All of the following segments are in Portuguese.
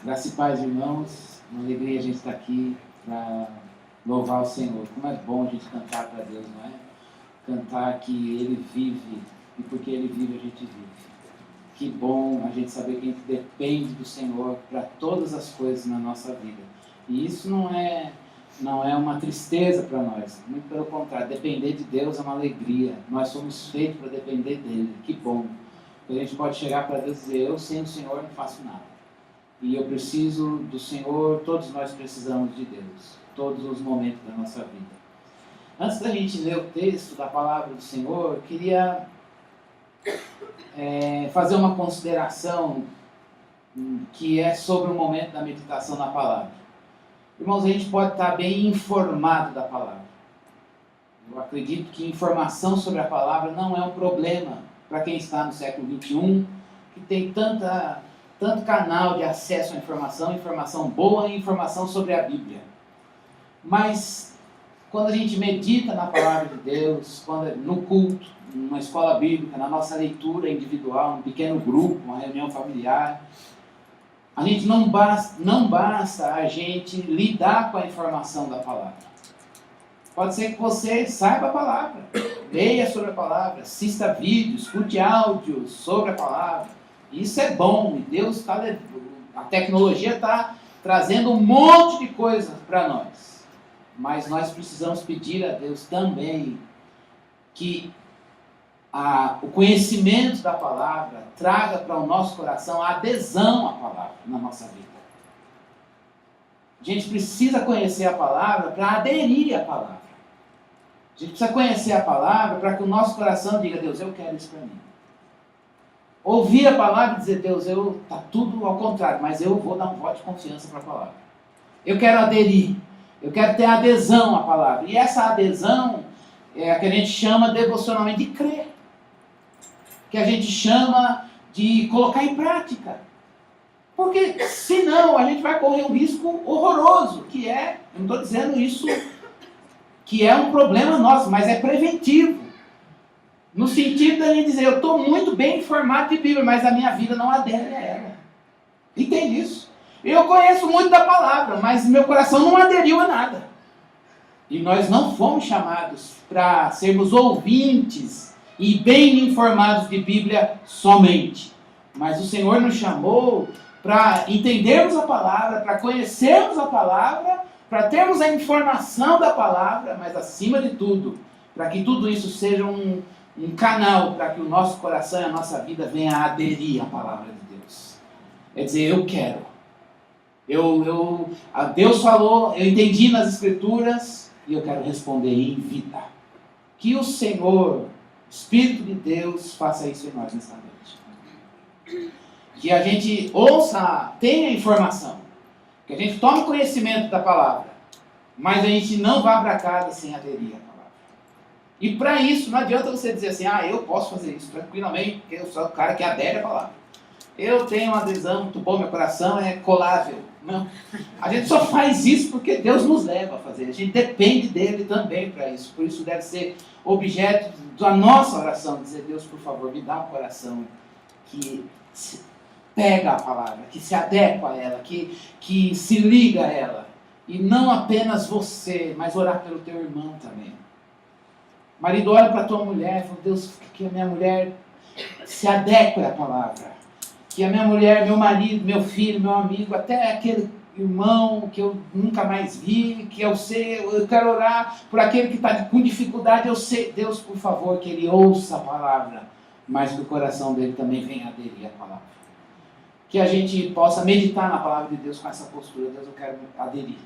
Graça e paz, irmãos. Uma alegria a gente estar aqui para louvar o Senhor. Como é bom a gente cantar para Deus, não é? Cantar que Ele vive e porque Ele vive a gente vive. Que bom a gente saber que a gente depende do Senhor para todas as coisas na nossa vida. E isso não é uma tristeza para nós. Muito pelo contrário, depender de Deus é uma alegria. Nós somos feitos para depender dEle. Que bom. A gente pode chegar para Deus e dizer, eu sem o Senhor não faço nada. E eu preciso do Senhor, todos nós precisamos de Deus, todos os momentos da nossa vida. Antes da gente ler o texto da palavra do Senhor, eu queria fazer uma consideração que é sobre o momento da meditação na palavra. Irmãos, a gente pode estar bem informado da palavra. Eu acredito que informação sobre a palavra não é um problema para quem está no século XXI, que tem tanto canal de acesso à informação boa e informação sobre a Bíblia. Mas, quando a gente medita na palavra de Deus, no culto, numa escola bíblica, na nossa leitura individual, um pequeno grupo, uma reunião familiar, a gente não basta a gente lidar com a informação da palavra. Pode ser que você saiba a palavra, leia sobre a palavra, assista vídeos, escute áudios sobre a palavra. Isso é bom, e Deus a tecnologia está trazendo um monte de coisas para nós. Mas nós precisamos pedir a Deus também que o conhecimento da palavra traga para o nosso coração a adesão à palavra na nossa vida. A gente precisa conhecer a palavra para aderir à palavra. A gente precisa conhecer a palavra para que o nosso coração diga, Deus, eu quero isso para mim. Ouvir a palavra e dizer, Deus, está tudo ao contrário, mas eu vou dar um voto de confiança para a palavra. Eu quero aderir, eu quero ter adesão à palavra. E essa adesão é a que a gente chama devocionalmente de crer. Que a gente chama de colocar em prática. Porque senão a gente vai correr um risco horroroso, que é, eu não estou dizendo isso, que é um problema nosso, mas é preventivo. No sentido da gente dizer, eu estou muito bem informado de Bíblia, mas a minha vida não adere a ela. Entende isso? Eu conheço muito da palavra, mas meu coração não aderiu a nada. E nós não fomos chamados para sermos ouvintes e bem informados de Bíblia somente. Mas o Senhor nos chamou para entendermos a palavra, para conhecermos a palavra, para termos a informação da palavra, mas acima de tudo, para que tudo isso seja um canal para que o nosso coração e a nossa vida venha a aderir à palavra de Deus. É dizer, eu quero. Deus falou, eu entendi nas Escrituras e eu quero responder em vida. Que o Senhor, Espírito de Deus, faça isso em nós nesta noite. Que a gente ouça, tenha informação. Que a gente tome conhecimento da palavra. Mas a gente não vá para casa sem aderir à palavra. E para isso, não adianta você dizer assim, eu posso fazer isso tranquilamente, porque eu sou o cara que adere à palavra. Eu tenho uma adesão muito boa, meu coração é colável. Não. A gente só faz isso porque Deus nos leva a fazer. A gente depende dele também para isso. Por isso deve ser objeto da nossa oração. Dizer, Deus, por favor, me dá um coração que pega a palavra, que se adequa a ela, que se liga a ela. E não apenas você, mas orar pelo teu irmão também. Marido, olha para a tua mulher, fala, Deus, que a minha mulher se adeque à palavra. Que a minha mulher, meu marido, meu filho, meu amigo, até aquele irmão que eu nunca mais vi, que eu quero orar por aquele que está com dificuldade, eu sei, Deus, por favor, que ele ouça a palavra, mas que o coração dele também venha aderir à palavra. Que a gente possa meditar na palavra de Deus com essa postura, Deus, eu quero aderir.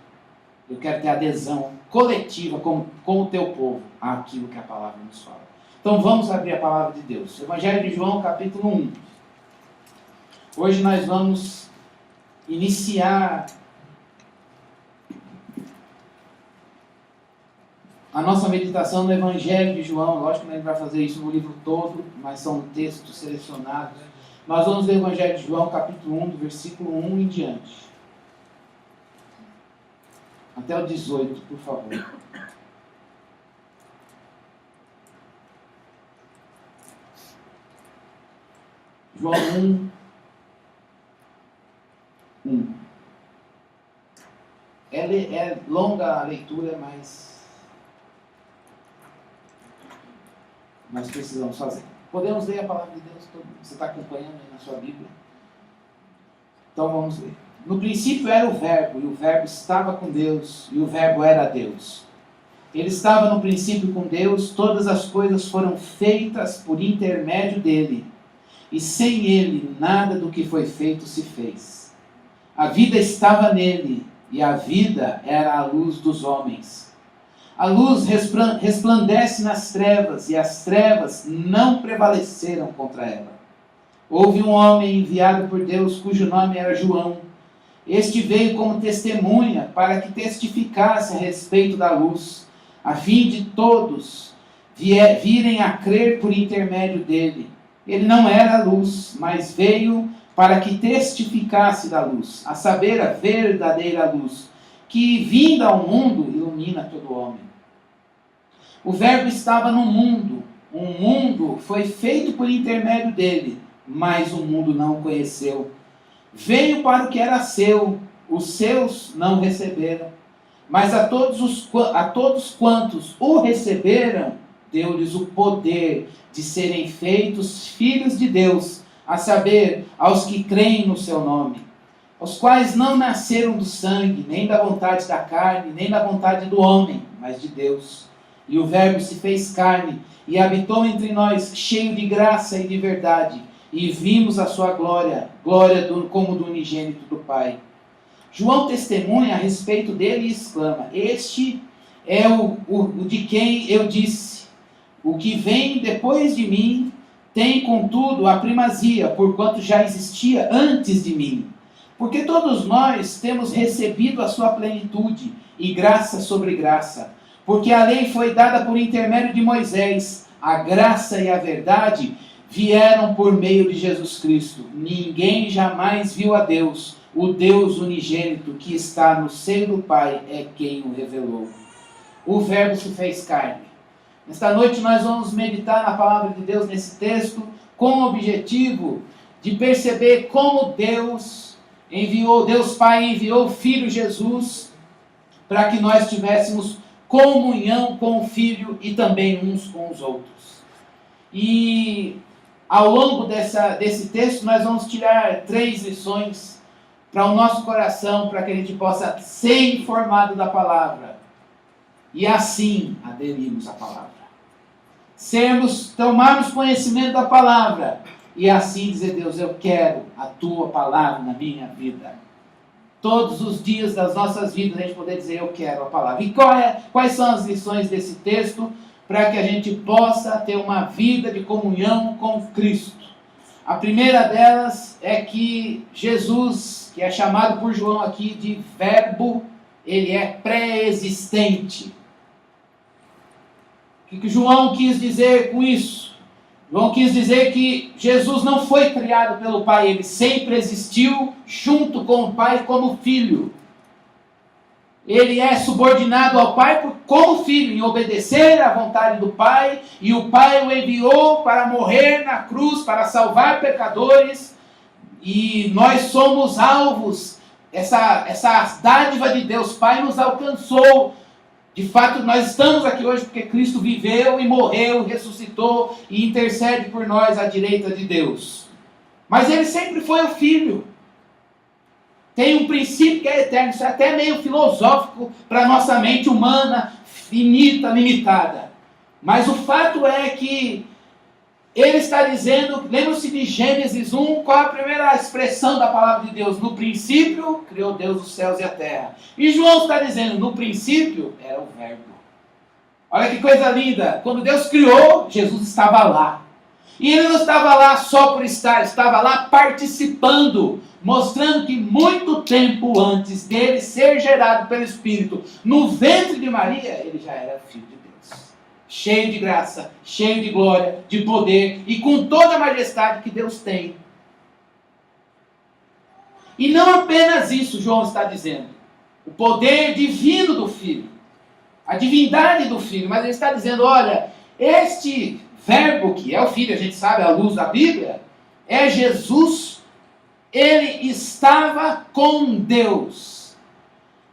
Eu quero ter adesão coletiva com o teu povo àquilo que a palavra nos fala. Então vamos abrir a palavra de Deus. Evangelho de João, capítulo 1. Hoje nós vamos iniciar a nossa meditação no Evangelho de João. Lógico que a gente vai fazer isso no livro todo, mas são textos selecionados. Nós vamos ler o Evangelho de João, capítulo 1, do versículo 1 em diante. Até o 18, por favor. João 1, 1. É longa a leitura, mas nós precisamos fazer. Podemos ler a palavra de Deus? Você está acompanhando aí na sua Bíblia? Então vamos ler. No princípio era o Verbo, e o Verbo estava com Deus, e o Verbo era Deus. Ele estava no princípio com Deus, todas as coisas foram feitas por intermédio dele, e sem ele nada do que foi feito se fez. A vida estava nele, e a vida era a luz dos homens. A luz resplandece nas trevas, e as trevas não prevaleceram contra ela. Houve um homem enviado por Deus, cujo nome era João. Este veio como testemunha, para que testificasse a respeito da luz, a fim de todos virem a crer por intermédio dele. Ele não era luz, mas veio para que testificasse da luz, a saber, a verdadeira luz, que, vinda ao mundo, ilumina todo homem. O Verbo estava no mundo, o mundo foi feito por intermédio dele, mas o mundo não o conheceu. Veio para o que era seu, os seus não receberam. Mas a todos quantos o receberam, deu-lhes o poder de serem feitos filhos de Deus, a saber, aos que creem no seu nome, os quais não nasceram do sangue, nem da vontade da carne, nem da vontade do homem, mas de Deus. E o Verbo se fez carne e habitou entre nós, cheio de graça e de verdade, e vimos a sua glória, como do unigênito do Pai. João testemunha a respeito dele e exclama: este é o de quem eu disse, o que vem depois de mim tem, contudo, a primazia, porquanto já existia antes de mim. Porque todos nós temos recebido a sua plenitude, e graça sobre graça. Porque a lei foi dada por intermédio de Moisés, a graça e a verdade vieram por meio de Jesus Cristo. Ninguém jamais viu a Deus. O Deus unigênito que está no seio do Pai é quem o revelou. O Verbo se fez carne. Nesta noite nós vamos meditar na palavra de Deus nesse texto, com o objetivo de perceber como Deus Pai enviou o Filho Jesus, para que nós tivéssemos comunhão com o Filho e também uns com os outros. E ao longo desse texto nós vamos tirar 3 lições para o nosso coração, para que a gente possa ser informado da palavra e assim aderirmos à palavra. Tomarmos conhecimento da palavra e assim dizer: Deus, eu quero a tua palavra na minha vida. Todos os dias das nossas vidas a gente poder dizer: eu quero a palavra. E quais são as lições desse texto para que a gente possa ter uma vida de comunhão com Cristo? A primeira delas é que Jesus, que é chamado por João aqui de Verbo, ele é pré-existente. O que João quis dizer com isso? João quis dizer que Jesus não foi criado pelo Pai, ele sempre existiu junto com o Pai como filho. Ele é subordinado ao Pai como filho, em obedecer à vontade do Pai, e o Pai o enviou para morrer na cruz, para salvar pecadores, e nós somos alvos. Essa dádiva de Deus Pai nos alcançou. De fato, nós estamos aqui hoje porque Cristo viveu e morreu, ressuscitou e intercede por nós à direita de Deus. Mas ele sempre foi o Filho. Tem um princípio que é eterno, isso é até meio filosófico para a nossa mente humana, finita, limitada. Mas o fato é que ele está dizendo, lembra-se de Gênesis 1, qual é a primeira expressão da palavra de Deus? No princípio, criou Deus os céus e a terra. E João está dizendo, no princípio, era o Verbo. Olha que coisa linda, quando Deus criou, Jesus estava lá. E ele não estava lá só por estar, estava lá participando, mostrando que muito tempo antes dele ser gerado pelo Espírito, no ventre de Maria, ele já era filho de Deus. Cheio de graça, cheio de glória, de poder e com toda a majestade que Deus tem. E não apenas isso, João está dizendo. O poder divino do Filho, a divindade do Filho, mas ele está dizendo, olha, este Verbo que é o Filho, a gente sabe, à luz da Bíblia, é Jesus Ele estava com Deus.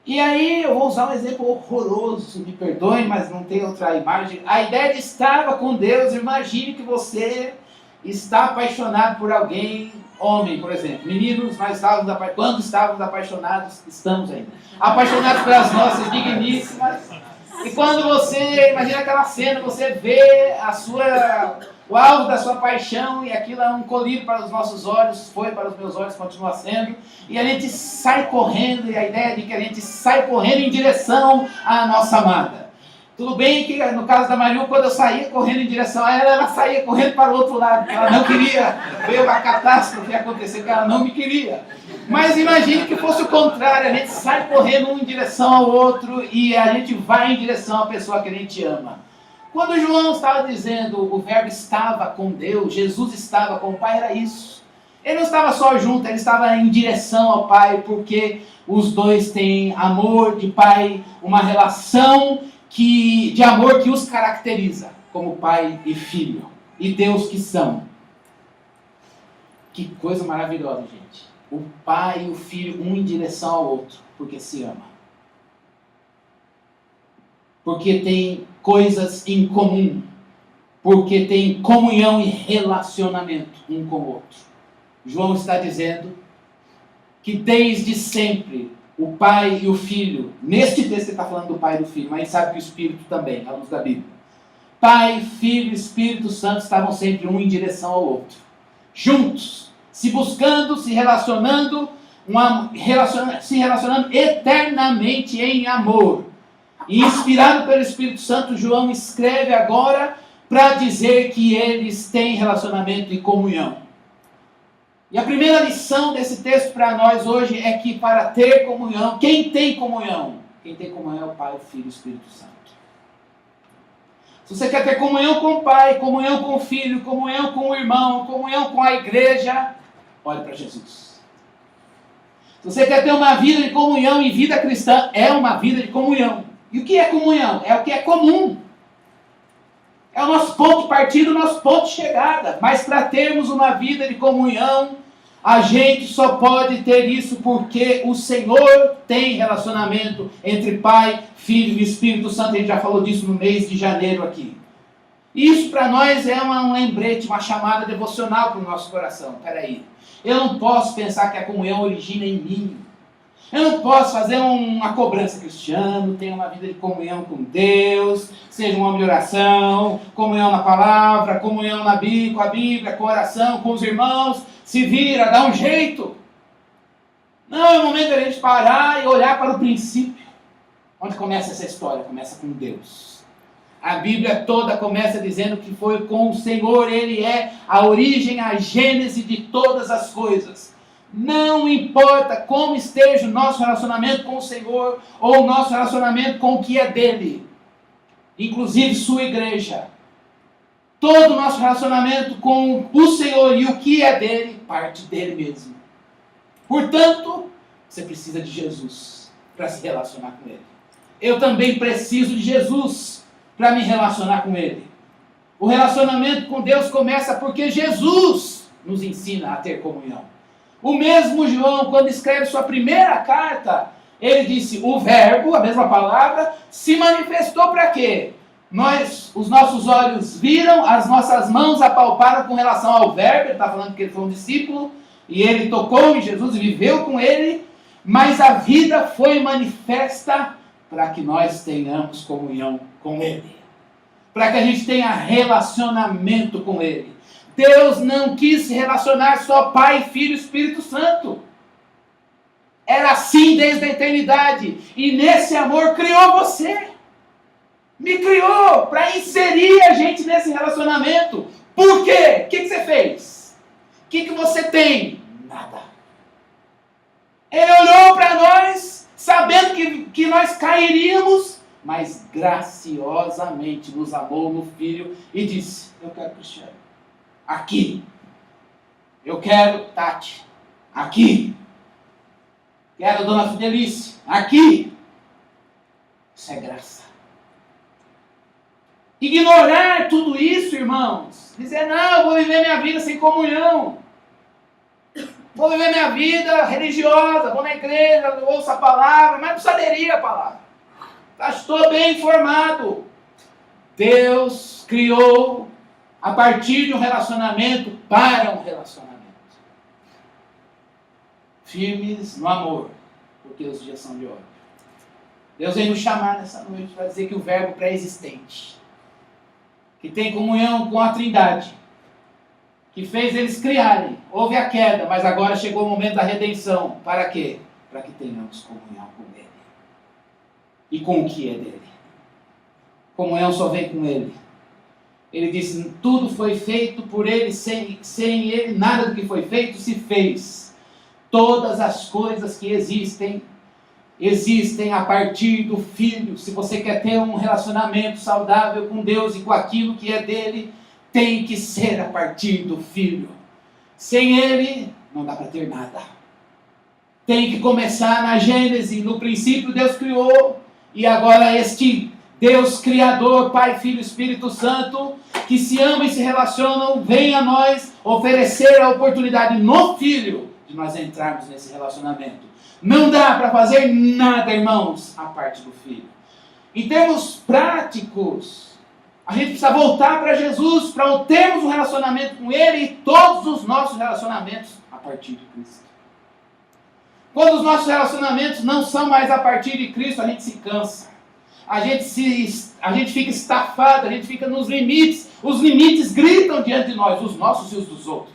E aí eu vou usar um exemplo horroroso, me perdoe, mas não tem outra imagem. A ideia de estava com Deus, imagine que você está apaixonado por alguém, homem, por exemplo. Meninos, quando estávamos apaixonados, estamos ainda. Apaixonados pelas nossas digníssimas. E quando você, imagina aquela cena, você vê o alvo da sua paixão, e aquilo é um colírio para os nossos olhos, foi para os meus olhos, continua sendo, e a gente sai correndo, e a ideia de que a gente sai correndo em direção à nossa amada. Tudo bem que no caso da Mariu, quando eu saía correndo em direção a ela, ela saía correndo para o outro lado, porque ela não queria ver uma catástrofe acontecer, que ela não me queria. Mas imagine que fosse o contrário, a gente sai correndo um em direção ao outro e a gente vai em direção à pessoa que a gente ama. Quando João estava dizendo o verbo estava com Deus, Jesus estava com o Pai, era isso. Ele não estava só junto, ele estava em direção ao Pai, porque os dois têm amor de Pai, uma relação de amor que os caracteriza como pai e filho, e Deus que são. Que coisa maravilhosa, gente. O pai e o filho, um em direção ao outro, porque se ama. Porque tem coisas em comum. Porque tem comunhão e relacionamento um com o outro. João está dizendo que desde sempre o pai e o filho, neste texto ele está falando do pai e do filho, mas a gente sabe que o Espírito também, à luz da Bíblia. Pai, Filho e Espírito Santo estavam sempre um em direção ao outro. Juntos, se buscando, se relacionando eternamente em amor. E inspirado pelo Espírito Santo, João escreve agora para dizer que eles têm relacionamento e comunhão. E a primeira lição desse texto para nós hoje é que para ter comunhão, quem tem comunhão? Quem tem comunhão é o Pai, o Filho e o Espírito Santo. Se você quer ter comunhão com o Pai, comunhão com o Filho, comunhão com o irmão, comunhão com a igreja, olhe para Jesus. Se você quer ter uma vida de comunhão e vida cristã, é uma vida de comunhão. E o que é comunhão? É o que é comum. É o nosso ponto de partida, o nosso ponto de chegada. Mas para termos uma vida de comunhão, a gente só pode ter isso porque o Senhor tem relacionamento entre Pai, Filho e Espírito Santo. A gente já falou disso no mês de janeiro aqui. Isso para nós é um lembrete, uma chamada devocional para o nosso coração. Peraí, eu não posso pensar que a comunhão origina em mim. Eu não posso fazer uma cobrança cristiana, ter uma vida de comunhão com Deus, seja um homem de oração, comunhão na palavra, comunhão com a Bíblia, com a oração, com os irmãos, se vira, dá um jeito. Não, é o momento da gente parar e olhar para o princípio. Onde começa essa história? Começa com Deus. A Bíblia toda começa dizendo que foi com o Senhor, Ele é a origem, a gênese de todas as coisas. Não importa como esteja o nosso relacionamento com o Senhor ou o nosso relacionamento com o que é dele, inclusive sua igreja. Todo o nosso relacionamento com o Senhor e o que é dele, parte dele mesmo. Portanto, você precisa de Jesus para se relacionar com ele. Eu também preciso de Jesus para me relacionar com ele. O relacionamento com Deus começa porque Jesus nos ensina a ter comunhão. O mesmo João, quando escreve sua primeira carta, ele disse, o verbo, a mesma palavra, se manifestou para quê? Os nossos olhos viram, as nossas mãos apalparam com relação ao verbo, ele está falando que ele foi um discípulo, e ele tocou em Jesus, viveu com ele, mas a vida foi manifesta para que nós tenhamos comunhão com ele. Para que a gente tenha relacionamento com ele. Deus não quis se relacionar só Pai, Filho e Espírito Santo. Era assim desde a eternidade. E nesse amor criou você. Me criou para inserir a gente nesse relacionamento. Por quê? O que você fez? O que você tem? Nada. Ele olhou para nós, sabendo que nós cairíamos, mas graciosamente nos amou no Filho e disse, eu quero Cristiano. Aqui. Eu quero Tati. Aqui. Quero Dona Fidelice. Aqui. Isso é graça. Ignorar tudo isso, irmãos. Dizer, não, eu vou viver minha vida sem comunhão. Vou viver minha vida religiosa, vou na igreja, ouço a palavra, mas não preciso aderir à palavra. Estou bem informado. Deus criou a partir de um relacionamento para um relacionamento. Firmes no amor, porque os dias são de ódio. Deus vem nos chamar nessa noite para dizer que o verbo pré-existente, que tem comunhão com a Trindade, que fez eles criarem, houve a queda, mas agora chegou o momento da redenção. Para quê? Para que tenhamos comunhão com Ele. E com o que é dele. Comunhão só vem com Ele. Ele disse, tudo foi feito por Ele, sem Ele nada do que foi feito se fez. Todas as coisas que existem a partir do Filho. Se você quer ter um relacionamento saudável com Deus e com aquilo que é dele, tem que ser a partir do Filho. Sem Ele, não dá para ter nada. Tem que começar na Gênesis. No princípio Deus criou, e agora este Deus Criador, Pai, Filho e Espírito Santo, que se amam e se relacionam, vem a nós oferecer a oportunidade no Filho de nós entrarmos nesse relacionamento. Não dá para fazer nada, irmãos, a parte do Filho. Em termos práticos, a gente precisa voltar para Jesus, para termos um relacionamento com Ele e todos os nossos relacionamentos a partir de Cristo. Quando os nossos relacionamentos não são mais a partir de Cristo, a gente se cansa. A gente fica estafado, a gente fica nos limites. Os limites gritam diante de nós, os nossos e os dos outros.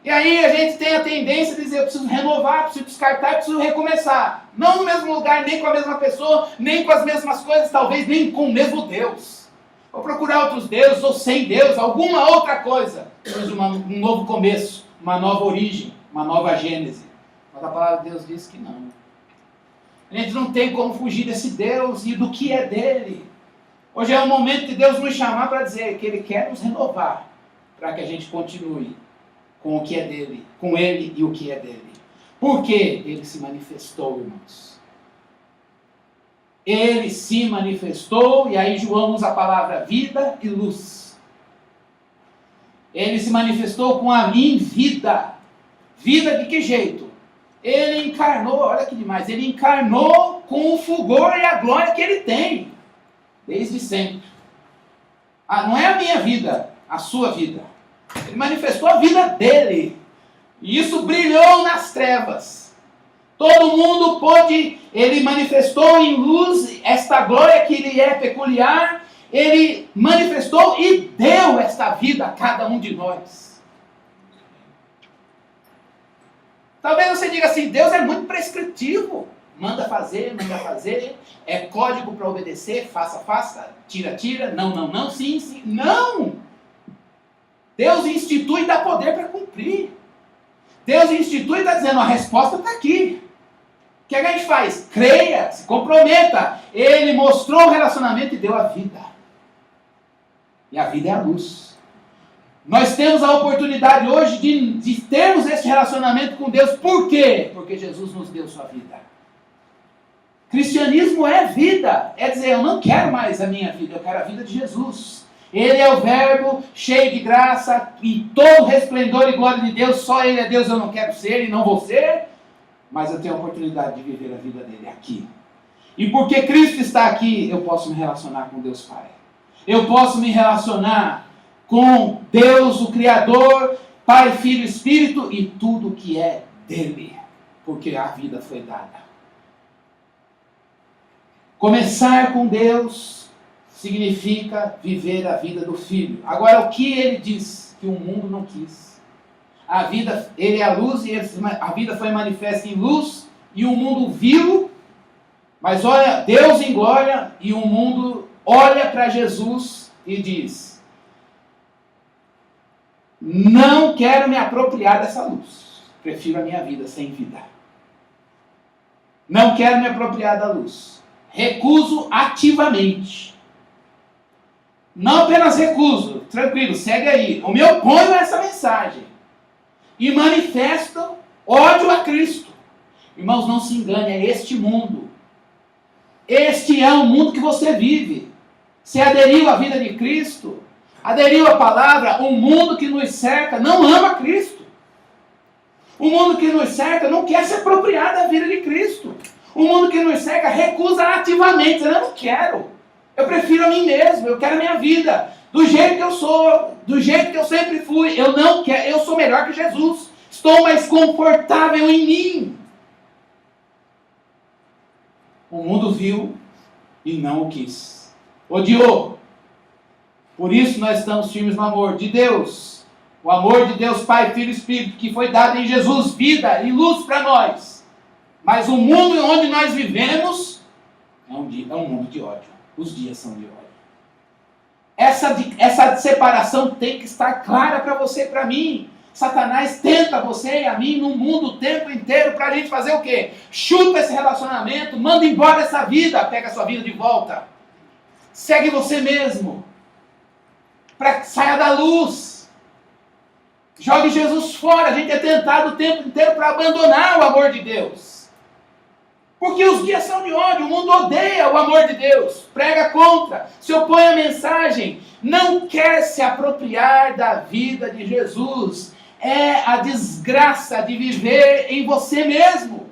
E aí a gente tem a tendência de dizer, eu preciso renovar, preciso descartar, preciso recomeçar. Não no mesmo lugar, nem com a mesma pessoa, nem com as mesmas coisas, talvez nem com o mesmo Deus. Vou procurar outros deuses, ou sem Deus, alguma outra coisa. Um novo começo, uma nova origem, uma nova gênese. Mas a palavra de Deus diz que não. A gente não tem como fugir desse Deus e do que é dele. Hoje é o momento de Deus nos chamar para dizer que Ele quer nos renovar, para que a gente continue com o que é dele, com Ele e o que é dele. Porque Ele se manifestou, irmãos. Ele se manifestou, e aí João usa a palavra vida e luz. Ele se manifestou com a minha vida. Vida de que jeito? Ele encarnou, olha que demais, ele encarnou com o fulgor e a glória que ele tem, desde sempre. Não é a minha vida, a sua vida. Ele manifestou a vida dele. E isso brilhou nas trevas. Todo mundo pôde, ele manifestou em luz esta glória que lhe é peculiar. Ele manifestou e deu esta vida a cada um de nós. Talvez você diga assim, Deus é muito prescritivo. Manda fazer, é código para obedecer, faça, tira, não, sim, não. Deus institui e dá poder para cumprir. Deus institui e está dizendo, a resposta está aqui. O que a gente faz? Creia, se comprometa. Ele mostrou o relacionamento e deu a vida. E a vida é a luz. Nós temos a oportunidade hoje de termos esse relacionamento com Deus. Por quê? Porque Jesus nos deu sua vida. Cristianismo é vida. É dizer, eu não quero mais a minha vida, eu quero a vida de Jesus. Ele é o verbo cheio de graça, em todo resplendor e glória de Deus. Só Ele é Deus, eu não quero ser e não vou ser. Mas eu tenho a oportunidade de viver a vida dele aqui. E porque Cristo está aqui, eu posso me relacionar com Deus Pai. Eu posso me relacionar com Deus, o Criador, Pai, Filho, Espírito e tudo que é dele, porque a vida foi dada. Começar com Deus significa viver a vida do Filho. Agora, o que ele diz que o mundo não quis? A vida, ele é a luz e a vida foi manifesta em luz e o mundo viu, mas olha, Deus em glória e o mundo olha para Jesus e diz, não quero me apropriar dessa luz. Prefiro a minha vida sem vida. Não quero me apropriar da luz. Recuso ativamente. Não apenas recuso. Tranquilo, segue aí. Eu me oponho a essa mensagem. E manifesto ódio a Cristo. Irmãos, não se engane, é este mundo. Este é o mundo que você vive. Você aderiu à vida de Cristo? Aderiu à palavra, o mundo que nos cerca não ama Cristo. O mundo que nos cerca não quer se apropriar da vida de Cristo. O mundo que nos cerca recusa ativamente, dizendo, eu não quero. Eu prefiro a mim mesmo, eu quero a minha vida. Do jeito que eu sou, do jeito que eu sempre fui. Eu não quero, eu sou melhor que Jesus. Estou mais confortável em mim. O mundo viu e não o quis. Odiou. Por isso nós estamos firmes no amor de Deus. O amor de Deus, Pai, Filho e Espírito, que foi dado em Jesus, vida e luz para nós. Mas o mundo onde nós vivemos é um mundo de ódio. Os dias são de ódio. Essa separação tem que estar clara para você e para mim. Satanás tenta você e a mim no mundo o tempo inteiro para a gente fazer o quê? Chuta esse relacionamento, manda embora essa vida, pega a sua vida de volta. Segue você mesmo. Para que saia da luz. Jogue Jesus fora. A gente é tentado o tempo inteiro para abandonar o amor de Deus. Porque os dias são de ódio, o mundo odeia o amor de Deus, prega contra, se opõe à mensagem, não quer se apropriar da vida de Jesus. É a desgraça de viver em você mesmo.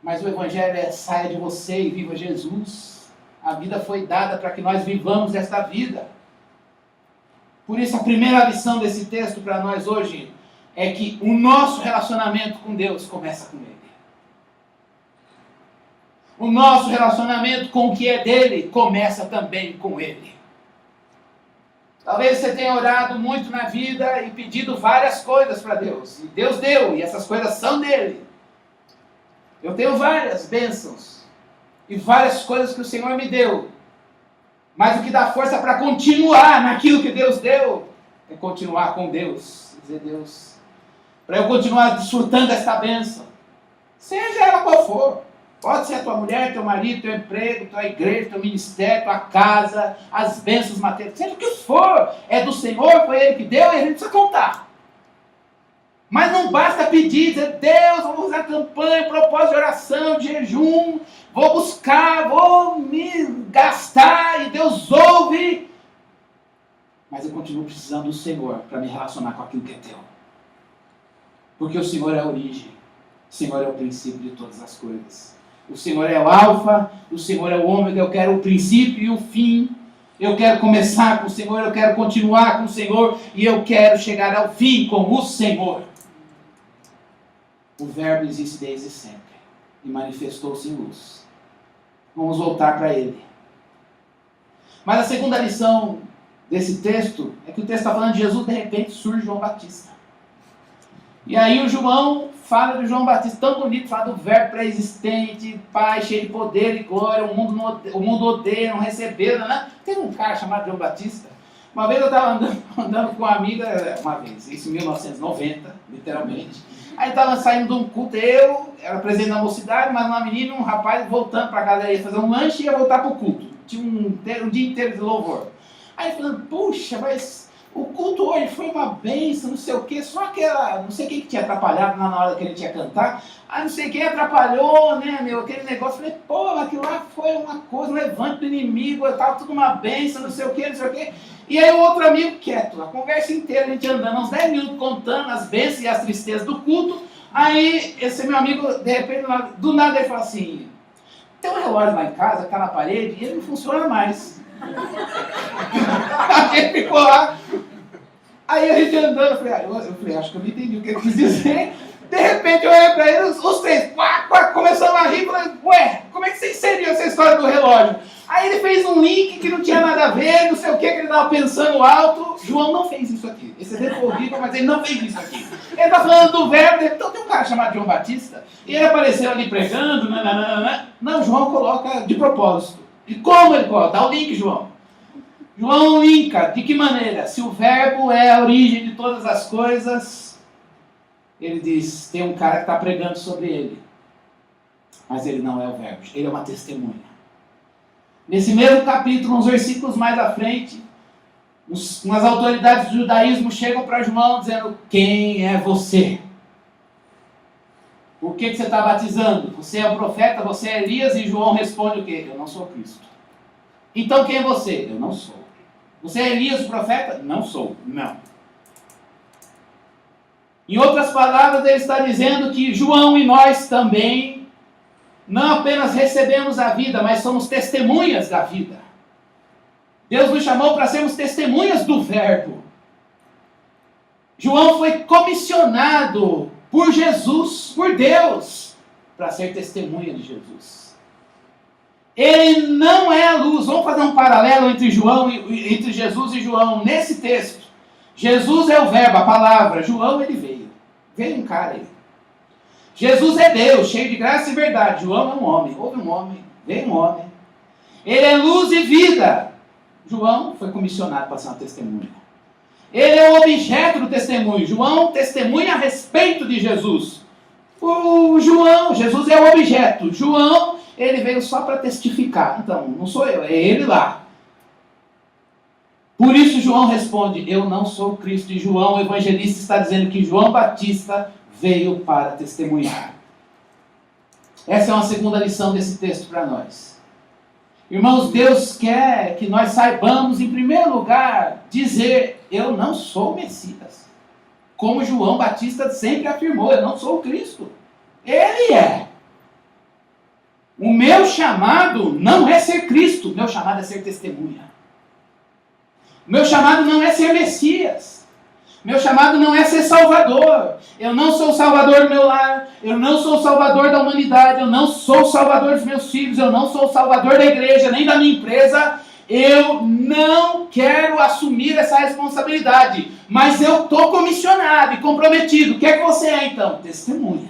Mas o Evangelho é saia de você e viva Jesus. A vida foi dada para que nós vivamos esta vida. Por isso a primeira lição desse texto para nós hoje é que o nosso relacionamento com Deus começa com Ele. O nosso relacionamento com o que é dele começa também com ele. Talvez você tenha orado muito na vida e pedido várias coisas para Deus. E Deus deu, e essas coisas são dele. Eu tenho várias bênçãos e várias coisas que o Senhor me deu. Mas o que dá força para continuar naquilo que Deus deu é continuar com Deus. Dizer, Deus, para eu continuar desfrutando desta bênção, seja ela qual for. Pode ser a tua mulher, teu marido, teu emprego, tua igreja, teu ministério, tua casa, as bênçãos materiais, seja o que for, é do Senhor, foi Ele que deu e a gente precisa contar. Mas não basta pedir, dizer, Deus, vou usar campanha, propósito de oração, de jejum, vou buscar, vou me gastar e Deus ouve. Mas eu continuo precisando do Senhor para me relacionar com aquilo que é teu. Porque o Senhor é a origem, o Senhor é o princípio de todas as coisas. O Senhor é o alfa, o Senhor é o ômega, eu quero o princípio e o fim. Eu quero começar com o Senhor, eu quero continuar com o Senhor e eu quero chegar ao fim com o Senhor. O Verbo existe desde sempre e manifestou-se em luz. Vamos voltar para Ele. Mas a segunda lição desse texto é que o texto está falando de Jesus, de repente surge João Batista. E aí o João fala de João Batista tão bonito, fala do verbo pré-existente, Pai, cheio de poder e glória, o mundo odeia, não recebeu, né? Teve um cara chamado João Batista. Uma vez eu estava andando com uma amiga, isso em 1990, literalmente. Aí estava saindo de um culto, eu era presente na mocidade, mas uma menina e um rapaz voltando para casa, ia fazer um lanche e ia voltar para o culto. Tinha um dia inteiro de louvor. Aí falando, puxa, mas o culto hoje foi uma bênção, não sei o quê, só aquela, não sei quem que tinha atrapalhado na hora que ele tinha cantar, não sei quem atrapalhou, né, aquele negócio, falei, pô, aquilo lá foi uma coisa, um levante do inimigo, estava tudo uma bênção, não sei o quê, e aí o outro amigo quieto, a conversa inteira, a gente andando uns 10 minutos contando as bênçãos e as tristezas do culto, aí esse meu amigo, de repente, do nada ele fala assim, tem um relógio lá em casa, que está na parede, e ele não funciona mais. A gente ficou lá. Aí a gente andando, eu falei, acho que eu não entendi o que ele quis dizer. De repente eu olhei para ele, os três, começando a rir, falei, ué, como é que você inseriu essa história do relógio? Aí ele fez um link que não tinha nada a ver, não sei o que ele estava pensando alto. João não fez isso aqui. Esse exemplo é horrível, mas ele não fez isso aqui. Ele está falando do verbo, então tem um cara chamado João Batista, e ele apareceu ali pregando, não, João coloca de propósito. E como ele coloca? Dá o link, João. João linka, de que maneira? Se o verbo é a origem de todas as coisas, ele diz, tem um cara que está pregando sobre ele. Mas ele não é o verbo, ele é uma testemunha. Nesse mesmo capítulo, uns versículos mais à frente, umas autoridades do judaísmo chegam para João dizendo, quem é você? Por que você está batizando? Você é o profeta, você é Elias? E João responde o quê? Eu não sou Cristo. Então quem é você? Eu não sou. Você é Elias, o profeta? Não sou. Não. Em outras palavras, ele está dizendo que João e nós também não apenas recebemos a vida, mas somos testemunhas da vida. Deus nos chamou para sermos testemunhas do Verbo. João foi comissionado por Jesus, por Deus, para ser testemunha de Jesus. Ele não é a luz. Vamos fazer um paralelo entre Jesus e João nesse texto. Jesus é o Verbo, a palavra. João, ele veio. Veio um cara aí. Jesus é Deus, cheio de graça e verdade. João é um homem. Houve um homem, veio um homem. Ele é luz e vida. João foi comissionado para ser uma testemunha. Ele é o objeto do testemunho. João testemunha a respeito de Jesus. Jesus é o objeto. João, ele veio só para testificar. Então, não sou eu, é ele lá. Por isso João responde, eu não sou Cristo. E João, o evangelista, está dizendo que João Batista veio para testemunhar. Essa é uma segunda lição desse texto para nós. Irmãos, Deus quer que nós saibamos, em primeiro lugar, dizer, eu não sou o Messias. Como João Batista sempre afirmou, eu não sou o Cristo. Ele é. O meu chamado não é ser Cristo, o meu chamado é ser testemunha. O meu chamado não é ser Messias. Meu chamado não é ser Salvador. Eu não sou o Salvador do meu lar. Eu não sou o Salvador da humanidade. Eu não sou o Salvador dos meus filhos. Eu não sou o Salvador da igreja, nem da minha empresa. Eu não quero assumir essa responsabilidade. Mas eu estou comissionado e comprometido. O que é que você é então? Testemunha.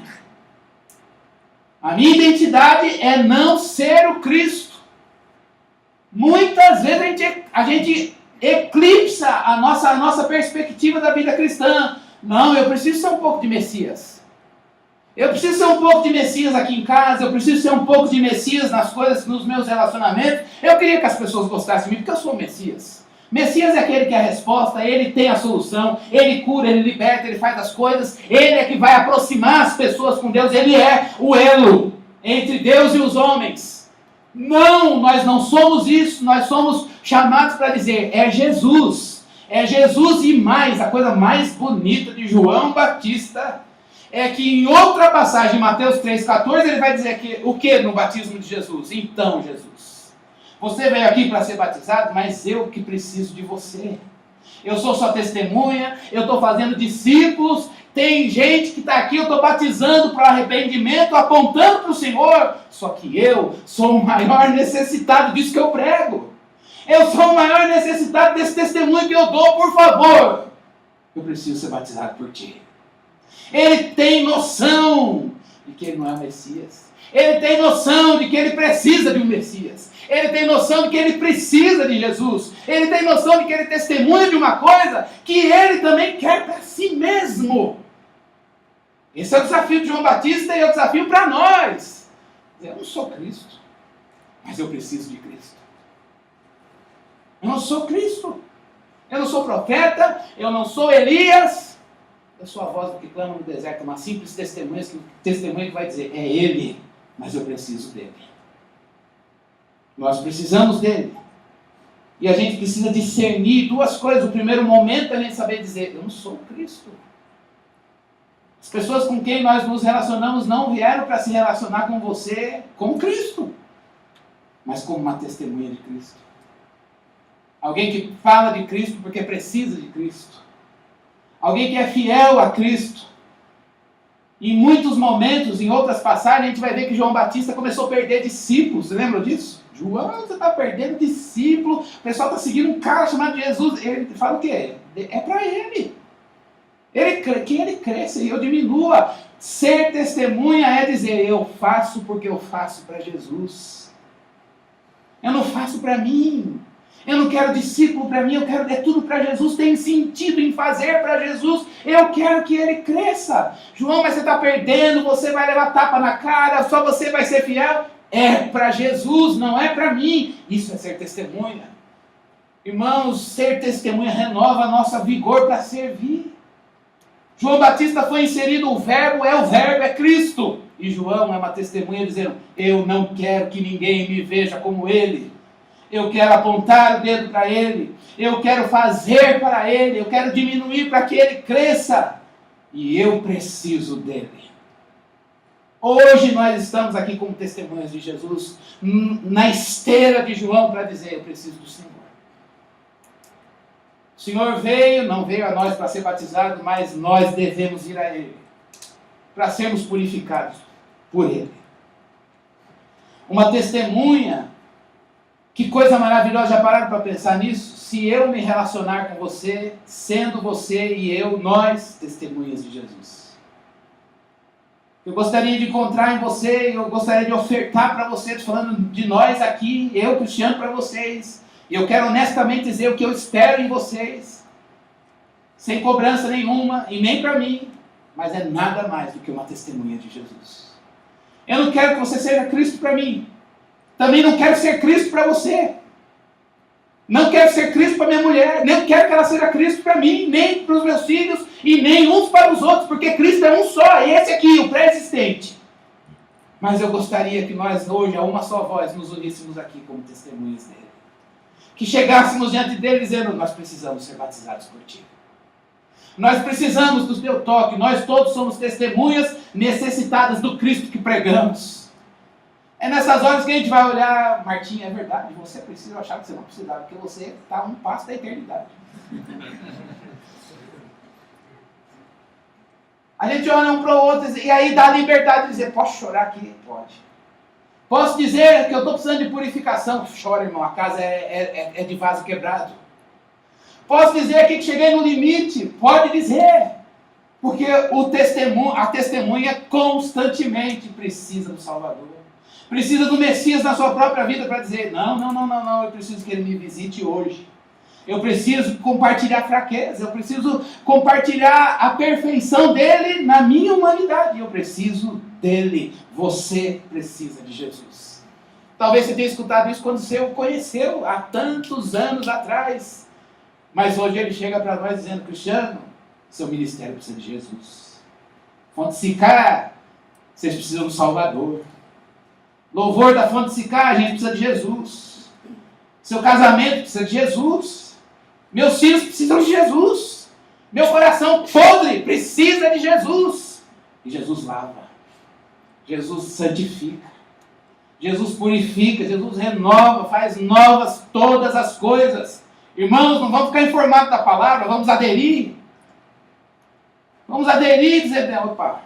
A minha identidade é não ser o Cristo. Muitas vezes a gente eclipsa a nossa perspectiva da vida cristã. Não, eu preciso ser um pouco de Messias. Eu preciso ser um pouco de Messias aqui em casa. Eu preciso ser um pouco de Messias nas coisas, nos meus relacionamentos. Eu queria que as pessoas gostassem de mim, porque eu sou o Messias. Messias é aquele que é a resposta, ele tem a solução, ele cura, ele liberta, ele faz as coisas, ele é que vai aproximar as pessoas com Deus, ele é o elo entre Deus e os homens. Não, nós não somos isso, nós somos chamados para dizer, é Jesus e mais, a coisa mais bonita de João Batista é que em outra passagem, Mateus 3,14, ele vai dizer que, o que no batismo de Jesus? Então, Jesus, você veio aqui para ser batizado, mas eu que preciso de você. Eu sou sua testemunha, eu estou fazendo discípulos, tem gente que está aqui, eu estou batizando para arrependimento, apontando para o Senhor, só que eu sou o maior necessitado disso que eu prego. Eu sou o maior necessitado desse testemunho que eu dou, por favor. Eu preciso ser batizado por ti. Ele tem noção de que ele não é o Messias. Ele tem noção de que ele precisa de um Messias. Ele tem noção de que ele precisa de Jesus. Ele tem noção de que ele testemunha de uma coisa que ele também quer para si mesmo. Esse é o desafio de João Batista e é o desafio para nós. Eu não sou Cristo, mas eu preciso de Cristo. Eu não sou Cristo. Eu não sou profeta. Eu não sou Elias. Eu sou a voz do que clama no deserto. Uma simples testemunha que vai dizer, é Ele, mas eu preciso dele. Nós precisamos dele. E a gente precisa discernir duas coisas. O primeiro momento é a gente saber dizer, eu não sou Cristo. As pessoas com quem nós nos relacionamos não vieram para se relacionar com você, com Cristo, mas como uma testemunha de Cristo. Alguém que fala de Cristo porque precisa de Cristo. Alguém que é fiel a Cristo. Em muitos momentos, em outras passagens, a gente vai ver que João Batista começou a perder discípulos. Você lembra disso? João, você está perdendo discípulo. O pessoal está seguindo um cara chamado Jesus. Ele fala o quê? É para ele. Que ele cresça e eu diminua. Ser testemunha é dizer, eu faço porque eu faço para Jesus. Eu não faço para mim. Eu não quero discípulo para mim, eu quero tudo para Jesus, tem sentido em fazer para Jesus, eu quero que ele cresça. João, mas você está perdendo, você vai levar tapa na cara, só você vai ser fiel. É para Jesus, não é para mim. Isso é ser testemunha. Irmãos, ser testemunha renova a nossa vigor para servir. João Batista foi inserido, o Verbo, é Cristo. E João é uma testemunha dizendo, eu não quero que ninguém me veja como ele. Eu quero apontar o dedo para ele. Eu quero fazer para ele. Eu quero diminuir para que ele cresça. E eu preciso dele. Hoje nós estamos aqui como testemunhas de Jesus, na esteira de João, para dizer: eu preciso do Senhor. O Senhor veio, não veio a nós para ser batizado, mas nós devemos ir a Ele, para sermos purificados por Ele. Uma testemunha, que coisa maravilhosa, já pararam para pensar nisso? Se eu me relacionar com você, sendo você e eu, nós, testemunhas de Jesus. Eu gostaria de encontrar em você, eu gostaria de ofertar para você, falando de nós aqui, eu, Cristiano, para vocês. E eu quero honestamente dizer o que eu espero em vocês, sem cobrança nenhuma, e nem para mim, mas é nada mais do que uma testemunha de Jesus. Eu não quero que você seja Cristo para mim, também não quero ser Cristo para você, não quero ser Cristo para minha mulher, nem quero que ela seja Cristo para mim, nem para os meus filhos, e nem uns para os outros, porque Cristo é um só, é esse aqui, o pré-existente. Mas eu gostaria que nós hoje, a uma só voz, nos uníssemos aqui como testemunhas dele. Que chegássemos diante dele dizendo: nós precisamos ser batizados por ti. Nós precisamos do teu toque. Nós todos somos testemunhas necessitadas do Cristo que pregamos. É nessas horas que a gente vai olhar: Martinha, é verdade, você precisa. Eu achava que você não precisava, porque você está a um passo da eternidade. A gente olha um para o outro e aí dá a liberdade de dizer: posso chorar aqui? Pode. Posso dizer que eu estou precisando de purificação? Chora, irmão, a casa é de vaso quebrado. Posso dizer aqui que cheguei no limite? Pode dizer. Porque a testemunha constantemente precisa do Salvador. Precisa do Messias na sua própria vida para dizer: não, eu preciso que ele me visite hoje. Eu preciso compartilhar fraqueza, eu preciso compartilhar a perfeição dele na minha humanidade. Eu preciso dele. Você precisa de Jesus. Talvez você tenha escutado isso quando você o conheceu há tantos anos atrás. Mas hoje ele chega para nós dizendo: Cristiano, seu ministério precisa de Jesus. Fonte Sicá, vocês precisam do Salvador. Louvor da Fonte Sicá, a gente precisa de Jesus. Seu casamento precisa de Jesus. Meus filhos precisam de Jesus. Meu coração podre precisa de Jesus. E Jesus lava. Jesus santifica. Jesus purifica. Jesus renova, faz novas todas as coisas. Irmãos, não vamos ficar informados da palavra, vamos aderir. Vamos aderir e dizer: opa,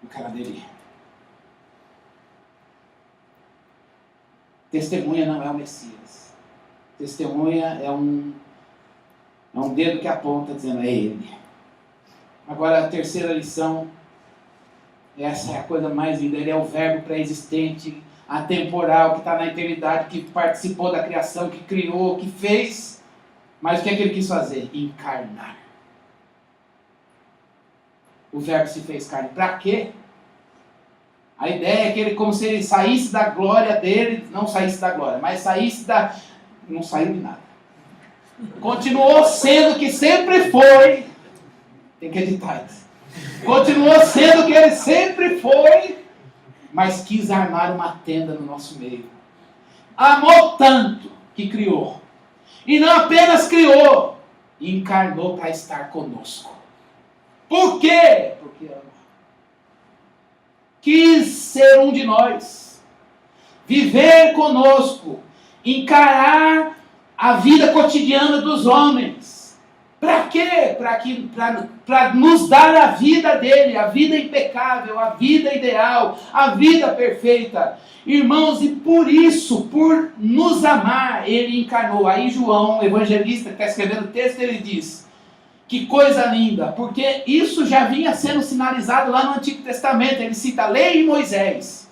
eu quero aderir. Testemunha não é o Messias. Testemunha é um dedo que aponta dizendo: é ele. Agora a terceira lição, essa é a coisa mais linda. Ele é o verbo pré-existente, atemporal, que está na eternidade, que participou da criação, que criou, que fez. Mas o que é que ele quis fazer? Encarnar. O verbo se fez carne. Para quê? A ideia é que ele, como se ele saísse da glória dele, não saísse da glória, mas saísse da... Não saiu de nada. Continuou sendo o que sempre foi. Tem que editar isso. Continuou sendo o que ele sempre foi, mas quis armar uma tenda no nosso meio. Amou tanto que criou. E não apenas criou, encarnou para estar conosco. Por quê? Porque ama. Quis ser um de nós. Viver conosco. Encarar a vida cotidiana dos homens. Para quê? Para nos dar a vida dele, a vida impecável, a vida ideal, a vida perfeita. Irmãos, e por isso, por nos amar, ele encarnou. Aí João, o evangelista que está escrevendo o texto, ele diz: que coisa linda, porque isso já vinha sendo sinalizado lá no Antigo Testamento. Ele cita a lei e Moisés.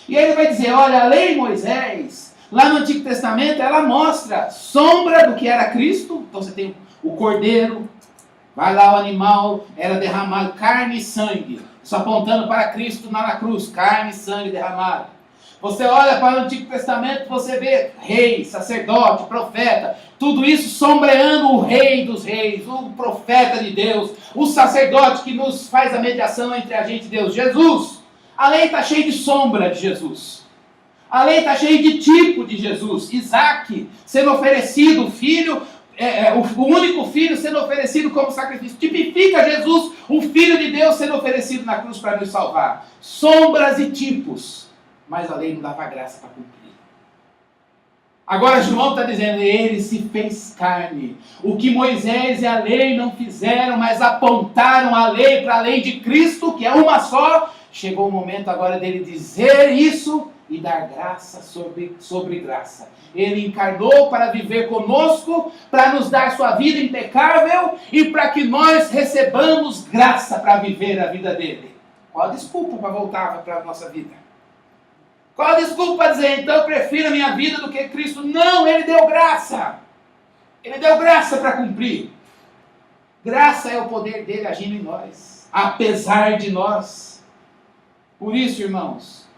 E aí ele vai dizer: olha, a lei e Moisés... Lá no Antigo Testamento, ela mostra sombra do que era Cristo. Então você tem o cordeiro, vai lá o animal, era derramado carne e sangue, isso apontando para Cristo na cruz, carne e sangue derramado. Você olha para o Antigo Testamento, você vê rei, sacerdote, profeta, tudo isso sombreando o rei dos reis, o profeta de Deus, o sacerdote que nos faz a mediação entre a gente e Deus, Jesus. A lei está cheia de sombra de Jesus. A lei está cheia de tipo de Jesus. Isaac sendo oferecido, filho, o único filho sendo oferecido como sacrifício. Tipifica Jesus, o Filho de Deus sendo oferecido na cruz para nos salvar. Sombras e tipos. Mas a lei não dava graça para cumprir. Agora João está dizendo, ele se fez carne. O que Moisés e a lei não fizeram, mas apontaram a lei para a lei de Cristo, que é uma só. Chegou o momento agora dele dizer isso e dar graça sobre graça. Ele encarnou para viver conosco, para nos dar sua vida impecável e para que nós recebamos graça para viver a vida dele. Qual a desculpa para voltar para a nossa vida? Qual a desculpa para dizer, então eu prefiro a minha vida do que Cristo? Não, ele deu graça. Ele deu graça para cumprir. Graça é o poder dele agindo em nós, apesar de nós. Por isso, irmãos,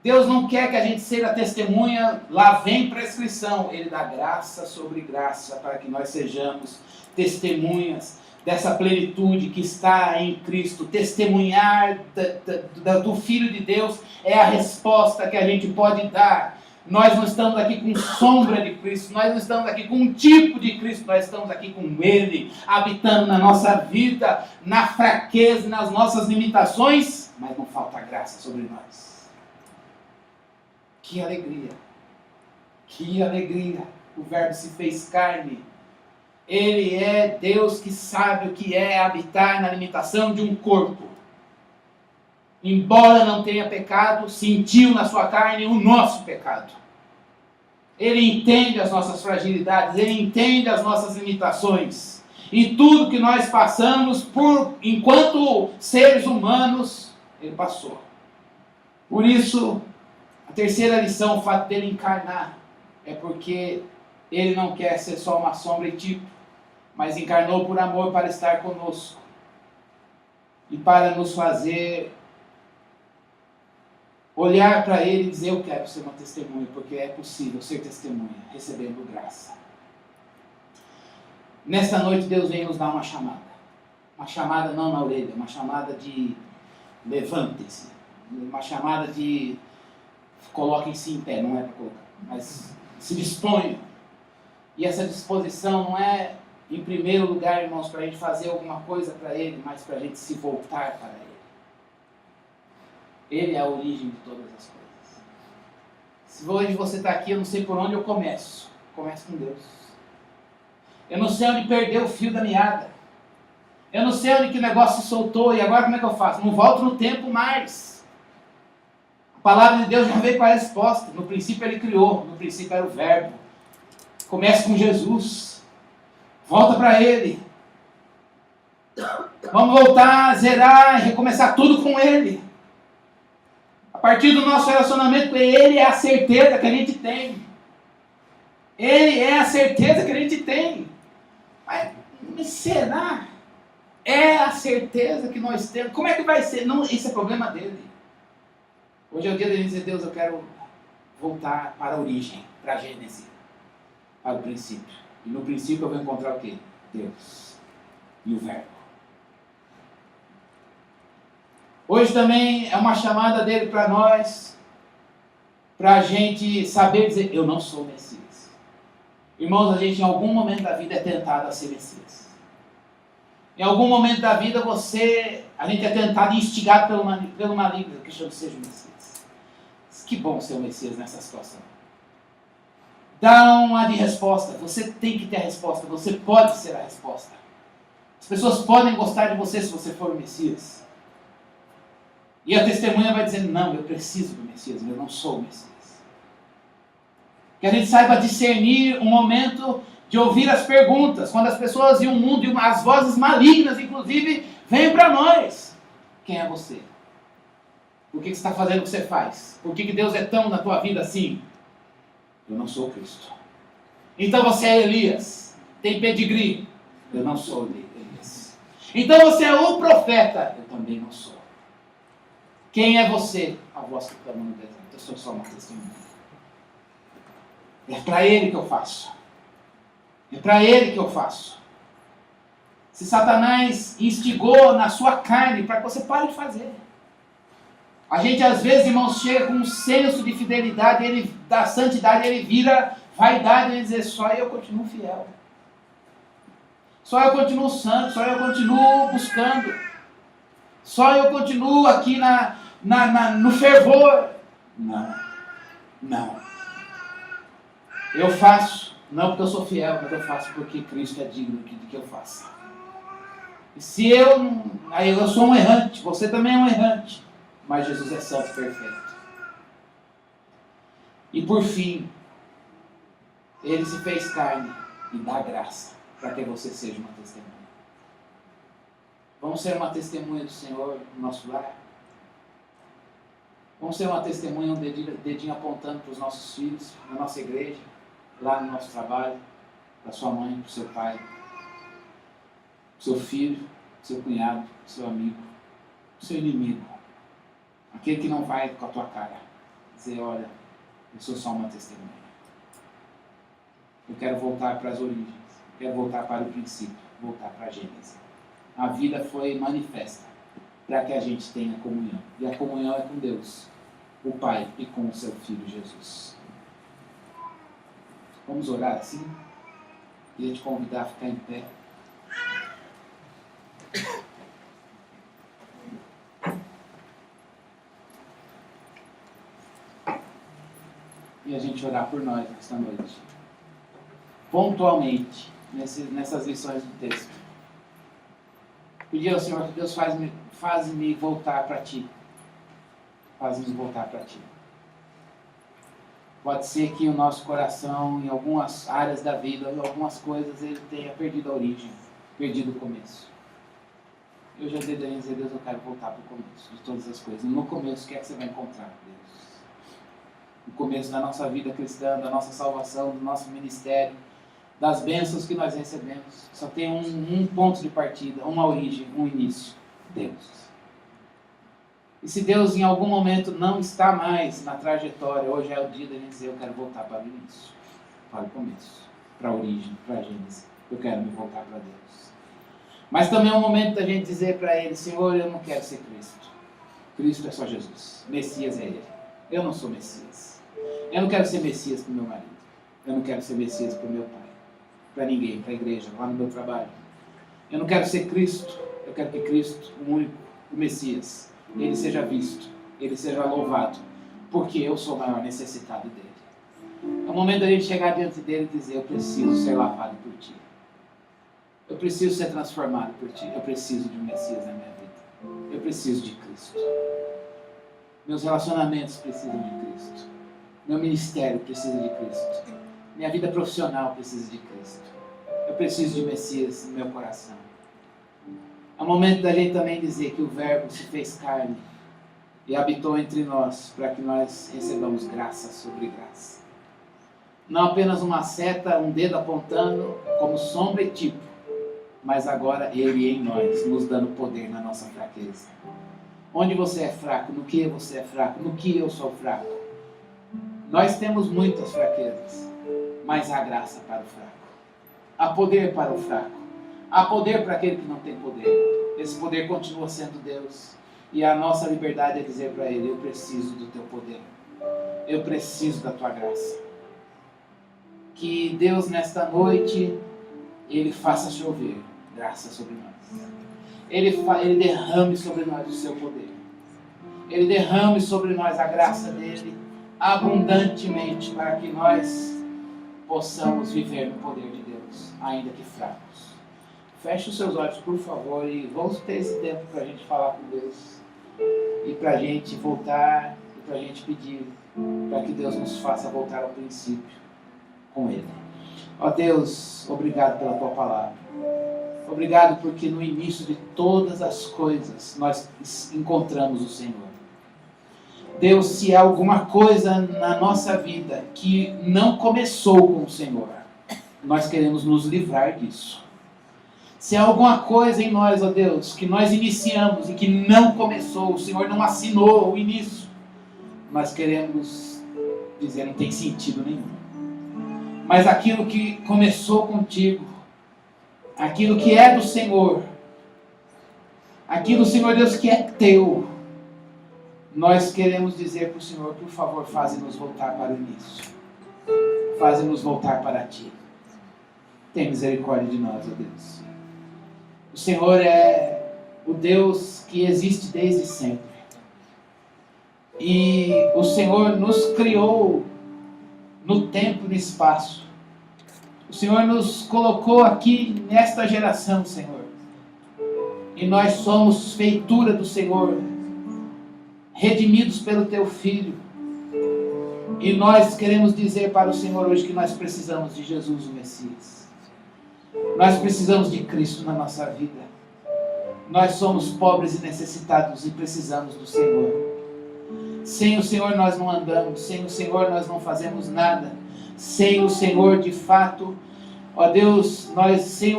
Deus não quer que a gente seja testemunha, lá vem prescrição. Ele dá graça sobre graça para que nós sejamos testemunhas dessa plenitude que está em Cristo. Testemunhar do Filho de Deus é a resposta que a gente pode dar. Nós não estamos aqui com sombra de Cristo, nós não estamos aqui com um tipo de Cristo, nós estamos aqui com Ele, habitando na nossa vida, na fraqueza, nas nossas limitações, mas não falta graça sobre nós. Que alegria! Que alegria! O Verbo se fez carne. Ele é Deus que sabe o que é habitar na limitação de um corpo. Embora não tenha pecado, sentiu na sua carne o nosso pecado. Ele entende as nossas fragilidades, ele entende as nossas limitações. E tudo que nós passamos, enquanto seres humanos, ele passou. Por isso, a terceira lição, o fato dele encarnar, é porque ele não quer ser só uma sombra e tipo, mas encarnou por amor para estar conosco e para nos fazer olhar para ele e dizer, eu quero ser uma testemunha, porque é possível ser testemunha, recebendo graça. Nesta noite Deus vem nos dar uma chamada não na orelha, uma chamada de levante-se, uma chamada de coloquem-se em pé, não é para colocar, mas se disponham. E essa disposição não é, em primeiro lugar, irmãos, para a gente fazer alguma coisa para Ele, mas para a gente se voltar para Ele. Ele é a origem de todas as coisas. Se hoje você está aqui, eu não sei por onde eu começo. Começo com Deus. Eu não sei onde perder o fio da meada. Eu não sei onde que o negócio se soltou e agora como é que eu faço? Não volto no tempo mais. A palavra de Deus já veio com a resposta. No princípio Ele criou, no princípio era o Verbo. Comece com Jesus. Volta para Ele. Vamos voltar, zerar e recomeçar tudo com Ele. A partir do nosso relacionamento com Ele é a certeza que a gente tem. Ele é a certeza que a gente tem. Mas será? É a certeza que nós temos. Como é que vai ser? Não, esse é problema dele. Hoje é o dia de dizer, Deus, eu quero voltar para a origem, para a Gênesis, para o princípio. E no princípio eu vou encontrar o quê? Deus e o Verbo. Hoje também é uma chamada dele para nós, para a gente saber dizer, eu não sou Messias. Irmãos, a gente em algum momento da vida é tentado a ser Messias. Em algum momento da vida a gente é tentado e instigado pelo maligno, que chama seja o Messias. Que bom ser o Messias nessa situação. Dá uma de resposta, você tem que ter a resposta, você pode ser a resposta. As pessoas podem gostar de você se você for o Messias. E a testemunha vai dizer, não, eu preciso do Messias, eu não sou o Messias. Que a gente saiba discernir um momento de ouvir as perguntas, quando as pessoas e o mundo e as vozes malignas, inclusive, vêm para nós. Quem é você? Por que você está fazendo o que você faz? Por que Deus é tão na tua vida assim? Eu não sou Cristo. Então você é Elias. Tem pedigree. Eu não sou Elias. Então você é o profeta. Eu também não sou. Quem é você? A voz que clama no deserto. Eu sou só uma testemunha. É para Ele que eu faço. É para Ele que eu faço. Se Satanás instigou na sua carne para que você pare de fazer. A gente às vezes, irmãos, chega com um senso de fidelidade, da santidade, ele vira vaidade e dizer, só eu continuo fiel. Só eu continuo santo, só eu continuo buscando. Só eu continuo aqui no fervor. Não. Eu faço, não porque eu sou fiel, mas eu faço porque Cristo é digno de que eu faça. E se aí eu sou um errante, você também é um errante, mas Jesus é santo e perfeito. E por fim, Ele se fez carne e dá graça para que você seja uma testemunha. Vamos ser uma testemunha do Senhor no nosso lar? Vamos ser uma testemunha, um dedinho apontando para os nossos filhos, na nossa igreja, lá no nosso trabalho, para sua mãe, para o seu pai, para o seu filho, para o seu cunhado, para o seu amigo, para o seu inimigo, aquele que não vai com a tua cara dizer, olha, eu sou só uma testemunha. Eu quero voltar para as origens, eu quero voltar para o princípio, voltar para a Gênesis. A vida foi manifesta para que a gente tenha comunhão. E a comunhão é com Deus, o Pai, e com o seu Filho Jesus. Vamos orar assim? Queria te convidar a ficar em pé. E a gente orar por nós esta noite. Pontualmente, nessas lições do texto. Pedir ao Senhor que Deus faz-me voltar para Ti. Faz-nos voltar para Ti. Pode ser que o nosso coração, em algumas áreas da vida, em algumas coisas, ele tenha perdido a origem, perdido o começo. Eu já dei a dizer, Deus, eu quero voltar para o começo de todas as coisas. E no começo, o que é que você vai encontrar, Deus? No começo da nossa vida cristã, da nossa salvação, do nosso ministério, das bênçãos que nós recebemos. Só tem um ponto de partida, uma origem, um início. Deus. E se Deus em algum momento não está mais na trajetória, hoje é o dia de dizer, eu quero voltar para o início, para o começo, para a origem, para a Gênesis. Eu quero me voltar para Deus. Mas também é um momento da gente dizer para Ele, Senhor, eu não quero ser Cristo. Cristo é só Jesus. Messias é Ele. Eu não sou Messias. Eu não quero ser Messias para o meu marido. Eu não quero ser Messias para o meu pai. Para ninguém, para a igreja, lá no meu trabalho. Eu não quero ser Cristo. Eu quero que Cristo, o único, o Messias, Ele seja visto, Ele seja louvado, porque eu sou o maior necessitado dEle. É o momento da gente chegar diante dEle e dizer, eu preciso ser lavado por Ti. Eu preciso ser transformado por Ti. Eu preciso de um Messias na minha vida. Eu preciso de Cristo. Meus relacionamentos precisam de Cristo. Meu ministério precisa de Cristo. Minha vida profissional precisa de Cristo. Eu preciso de Messias no meu coração. É o momento da gente também dizer que o Verbo se fez carne e habitou entre nós para que nós recebamos graça sobre graça. Não apenas uma seta, um dedo apontando como sombra e tipo, mas agora Ele em nós, nos dando poder na nossa fraqueza. Onde você é fraco, no que você é fraco, no que eu sou fraco. Nós temos muitas fraquezas, mas há graça para o fraco. Há poder para o fraco. Há poder para aquele que não tem poder. Esse poder continua sendo Deus. E a nossa liberdade é dizer para Ele, eu preciso do Teu poder. Eu preciso da Tua graça. Que Deus nesta noite, Ele faça chover graça sobre nós. Ele derrame sobre nós o Seu poder. Ele derrame sobre nós a graça dEle abundantemente para que nós possamos viver no poder de Deus, ainda que fracos. Feche os seus olhos, por favor, e vamos ter esse tempo para a gente falar com Deus e para a gente voltar e para a gente pedir para que Deus nos faça voltar ao princípio com Ele. Ó Deus, obrigado pela Tua palavra. Obrigado porque no início de todas as coisas nós encontramos o Senhor. Deus, se há alguma coisa na nossa vida que não começou com o Senhor, nós queremos nos livrar disso. Se há alguma coisa em nós, ó Deus, que nós iniciamos e que não começou, o Senhor não assinou o início, nós queremos dizer, não tem sentido nenhum. Mas aquilo que começou contigo, aquilo que é do Senhor, aquilo, Senhor Deus, que é teu, nós queremos dizer para o Senhor, por favor, faze-nos voltar para o início. Faze-nos voltar para Ti. Tem misericórdia de nós, ó Deus. O Senhor é o Deus que existe desde sempre. E o Senhor nos criou no tempo e no espaço. O Senhor nos colocou aqui nesta geração, Senhor. E nós somos feitura do Senhor, redimidos pelo Teu Filho. E nós queremos dizer para o Senhor hoje que nós precisamos de Jesus, o Messias. Nós precisamos de Cristo na nossa vida. Nós somos pobres e necessitados e precisamos do Senhor. Sem o Senhor nós não andamos, sem o Senhor nós não fazemos nada. Sem o Senhor, de fato, ó Deus, sem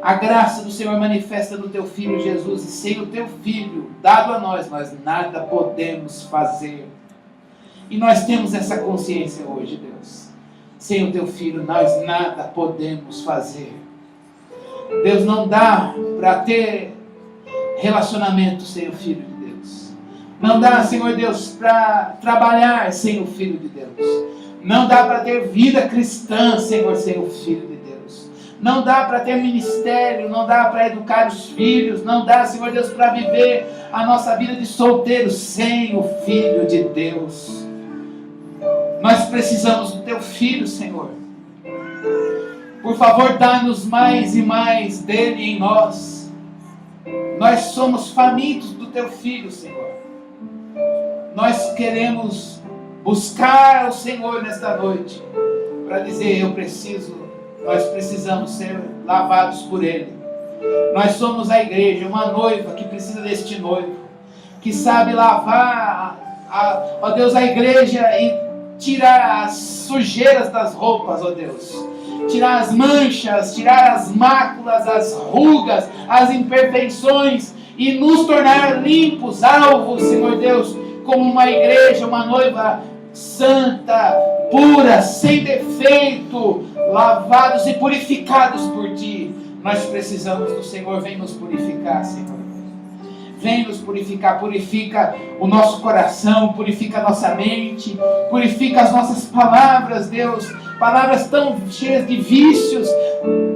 a graça do Senhor manifesta no Teu Filho Jesus, e sem o Teu Filho dado a nós nada podemos fazer. E nós temos essa consciência hoje, Deus. Sem o Teu Filho nós nada podemos fazer. Deus, não dá para ter relacionamento sem o Filho de Deus. Não dá, Senhor Deus, para trabalhar sem o Filho de Deus. Não dá para ter vida cristã, Senhor, sem o Filho de Deus. Não dá para ter ministério, não dá para educar os filhos, não dá, Senhor Deus, para viver a nossa vida de solteiro sem o Filho de Deus. Nós precisamos do Teu Filho, Senhor. Por favor, dá-nos mais e mais dele em nós. Nós somos famintos do Teu Filho, Senhor. Nós queremos buscar o Senhor nesta noite para dizer, nós precisamos ser lavados por Ele. Nós somos a igreja, uma noiva que precisa deste noivo, que sabe lavar, ó Deus, a igreja e tirar as sujeiras das roupas, ó Deus. Tirar as manchas, tirar as máculas, as rugas, as imperfeições e nos tornar limpos, alvos, Senhor Deus, como uma igreja, uma noiva santa, pura, sem defeito, lavados e purificados por Ti. Nós precisamos do Senhor. Vem nos purificar, Senhor. Vem nos purificar. Purifica o nosso coração, purifica a nossa mente, purifica as nossas palavras, Deus. Palavras tão cheias de vícios,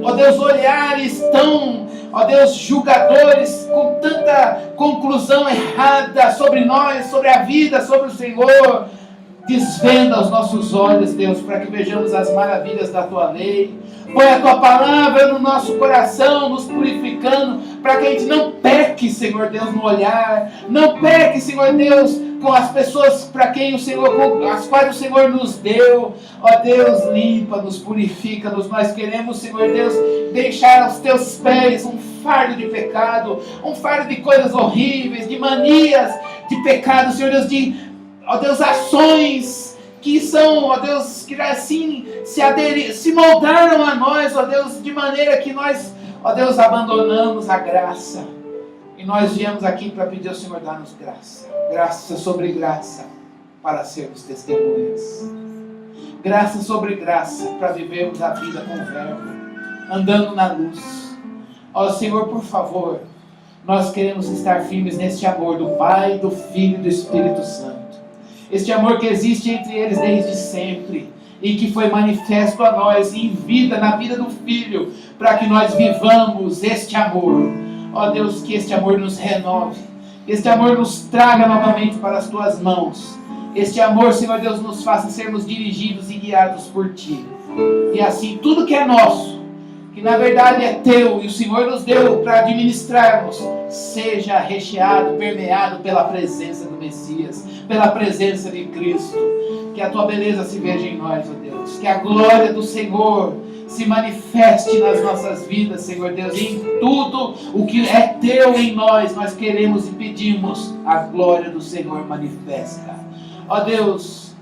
ó Deus, olhares tão, ó Deus, julgadores, com tanta conclusão errada sobre nós, sobre a vida, sobre o Senhor. Desvenda os nossos olhos, Deus, para que vejamos as maravilhas da Tua lei. Põe a Tua palavra no nosso coração, nos purificando, para que a gente não peque, Senhor Deus, no olhar. Não peque, Senhor Deus, com as pessoas para quem o Senhor, com as quais o Senhor nos deu. Ó Deus, limpa-nos, purifica-nos. Nós queremos, Senhor Deus, deixar aos Teus pés um fardo de pecado, um fardo de coisas horríveis, de manias, de pecado, Senhor Deus, ó Deus, ações que são, ó Deus, que assim se moldaram a nós, ó Deus, de maneira que nós, ó Deus, abandonamos a graça. E nós viemos aqui para pedir ao Senhor dar-nos graça. Graça sobre graça para sermos testemunhas. Graça sobre graça para vivermos a vida com o verbo, andando na luz. Ó Senhor, por favor, nós queremos estar firmes neste amor do Pai, do Filho e do Espírito Santo. Este amor que existe entre eles desde sempre e que foi manifesto a nós em vida, na vida do Filho, para que nós vivamos este amor. Ó Deus, que este amor nos renove, que este amor nos traga novamente para as Tuas mãos. Este amor, Senhor Deus, nos faça sermos dirigidos e guiados por Ti. E assim, tudo que é nosso, que na verdade é Teu e o Senhor nos deu para administrarmos, seja recheado, permeado pela presença do Messias, pela presença de Cristo. Que a Tua beleza se veja em nós, ó Deus. Que a glória do Senhor se manifeste nas nossas vidas, Senhor Deus. E em tudo o que é Teu em nós, nós queremos e pedimos a glória do Senhor manifesta. Ó Deus,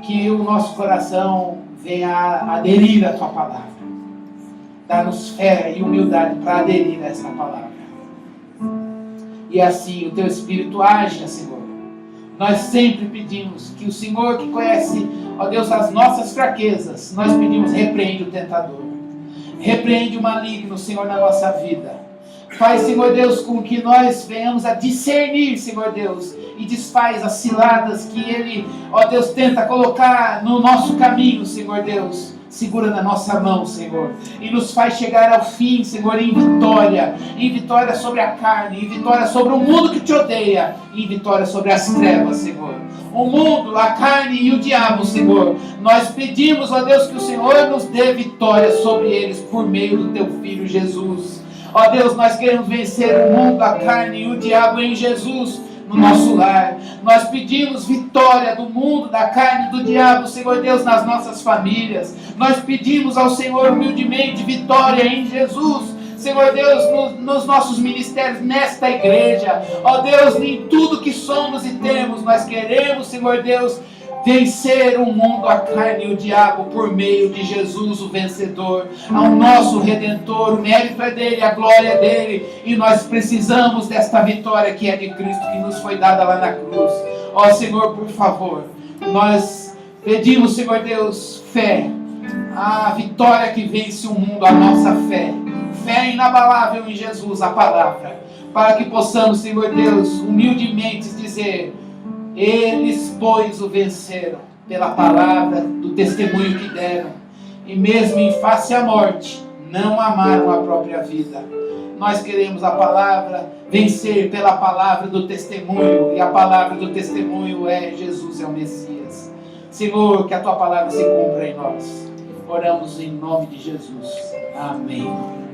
que o nosso coração venha a aderir à Tua palavra. Dá-nos fé e humildade para aderir a essa palavra. E assim o Teu Espírito haja, Senhor. Nós sempre pedimos que o Senhor, que conhece, ó Deus, as nossas fraquezas, nós pedimos, repreende o tentador. Repreende o maligno, Senhor, na nossa vida. Faz, Senhor Deus, com que nós venhamos a discernir, Senhor Deus, e desfaz as ciladas que ele, ó Deus, tenta colocar no nosso caminho, Senhor Deus. segura na nossa mão, Senhor, e nos faz chegar ao fim, Senhor, em vitória sobre a carne, em vitória sobre o mundo que te odeia, em vitória sobre as trevas, Senhor. O mundo, a carne e o diabo, Senhor, nós pedimos, ó Deus, que o Senhor nos dê vitória sobre eles por meio do teu Filho Jesus. Ó Deus, nós queremos vencer o mundo, a carne e o diabo em Jesus, no nosso lar. Nós pedimos vitória do mundo, da carne e do diabo, Senhor Deus, nas nossas famílias. Nós pedimos ao Senhor humildemente vitória em Jesus, Senhor Deus, nos nossos ministérios, nesta igreja. Ó Deus, em tudo que somos e temos, nós queremos, Senhor Deus, vencer o mundo, a carne e o diabo por meio de Jesus, o vencedor, ao nosso Redentor. O mérito é dele, a glória é dele, e nós precisamos desta vitória que é de Cristo, que nos foi dada lá na cruz. Ó Senhor, por favor, nós pedimos, Senhor Deus, fé, a vitória que vence o mundo, a nossa fé inabalável em Jesus, a palavra, para que possamos, Senhor Deus, humildemente dizer: eles, pois, o venceram pela palavra do testemunho que deram, e mesmo em face à morte, não amaram a própria vida. Nós queremos a palavra, vencer pela palavra do testemunho, e a palavra do testemunho é Jesus, é o Messias. Senhor, que a tua palavra se cumpra em nós. Oramos em nome de Jesus. Amém.